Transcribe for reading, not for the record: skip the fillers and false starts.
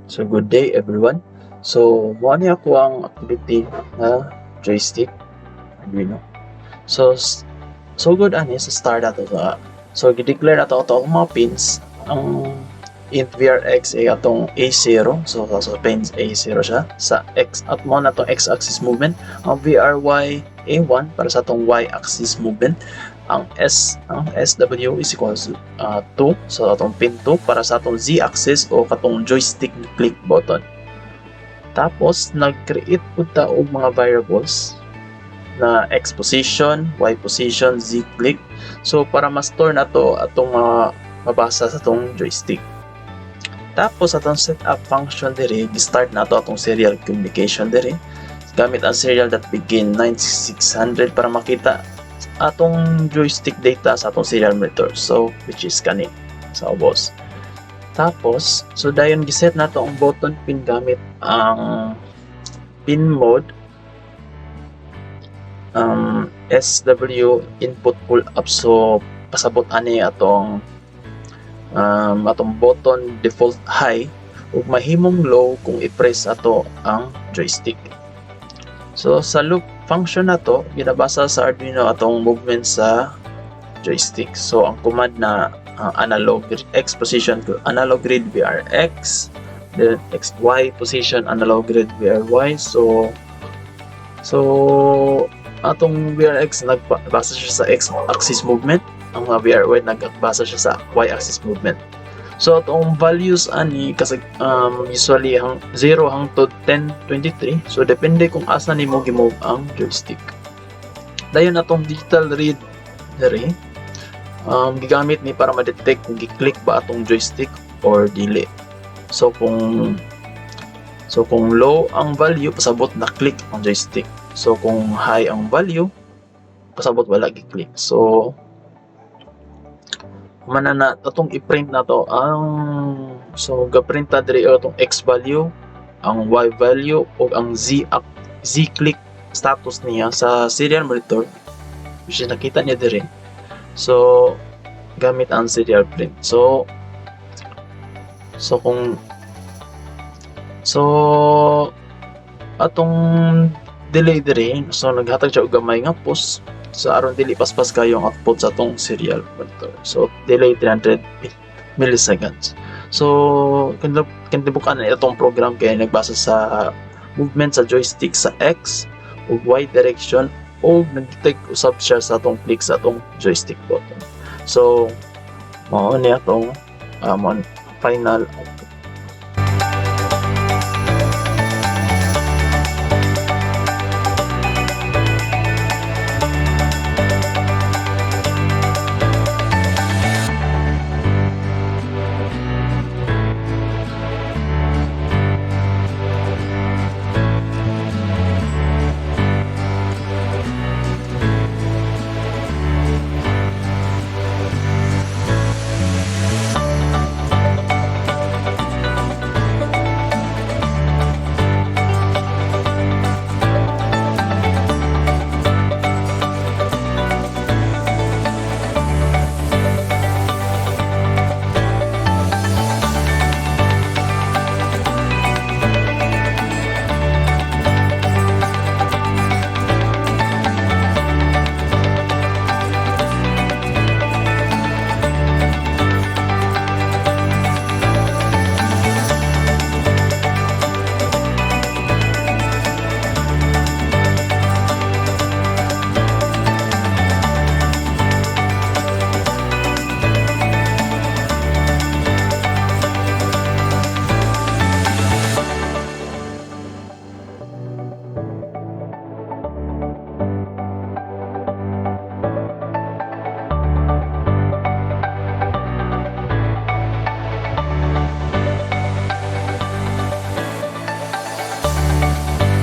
So good day everyone. So mo ni ako ang activity na joystick Arduino. So good ani sa start ato sa gi-declare ato mga pins ang int vrx ay atong A0, so pins A0 siya sa x at mo na to x-axis movement, ang vry A1 para sa atong y-axis movement, ang SW is equals to 2 so atong pin 2 para sa atong z-axis o katong joystick click button. Tapos nag-create pud ta og mga variables na x position, y position, z click, so para ma-store na to atong mabasa sa atong joystick. Tapos atong setup function diri, gi-start na to atong serial communication diri gamit ang serial that begin 9600 para makita atong joystick data sa atong serial monitor, so which is kani sa ubos. Tapos so dayon giset na to ang button pin gamit ang pin mode, SW input pull up, so pasabot ani atong button default high ug mahimong low kung i-press ato ang joystick. So sa loop function na to ginabasa sa Arduino atong movement sa joystick. So ang command na analog x position to analog grid vrx, then xy position analog grid vry. So atong vrx nagbasa siya sa x-axis movement, ang mga vry nagbasa siya sa y-axis movement. So atong values ani kasi usually 0 hangtod 1023, so depende kung asa nimo gi-move ang joystick. Dayon atong digital read diri gigamit ni para ma-detect kung gi-click ba atong joystick or dili. So kung low ang value, pasabot na click ang joystick. So kung high ang value, pasabot wala gi-click. So manana atong i-print na to so ga-print ta diri atong x value, ang y value o ang z click status niya sa serial monitor, which is nakita niya diri. So gamit ang serial print. So atong delay diri, so naghatag siya og gamay nga pause sa aron dili paspas kayo ang output sa atong serial monitor. So delay 300 milliseconds. So kintibukan na itong program kay nagbasa sa movement sa joystick sa x o y direction o nag-detect usab siya sa atong click sa atong joystick button. So mao ni atong final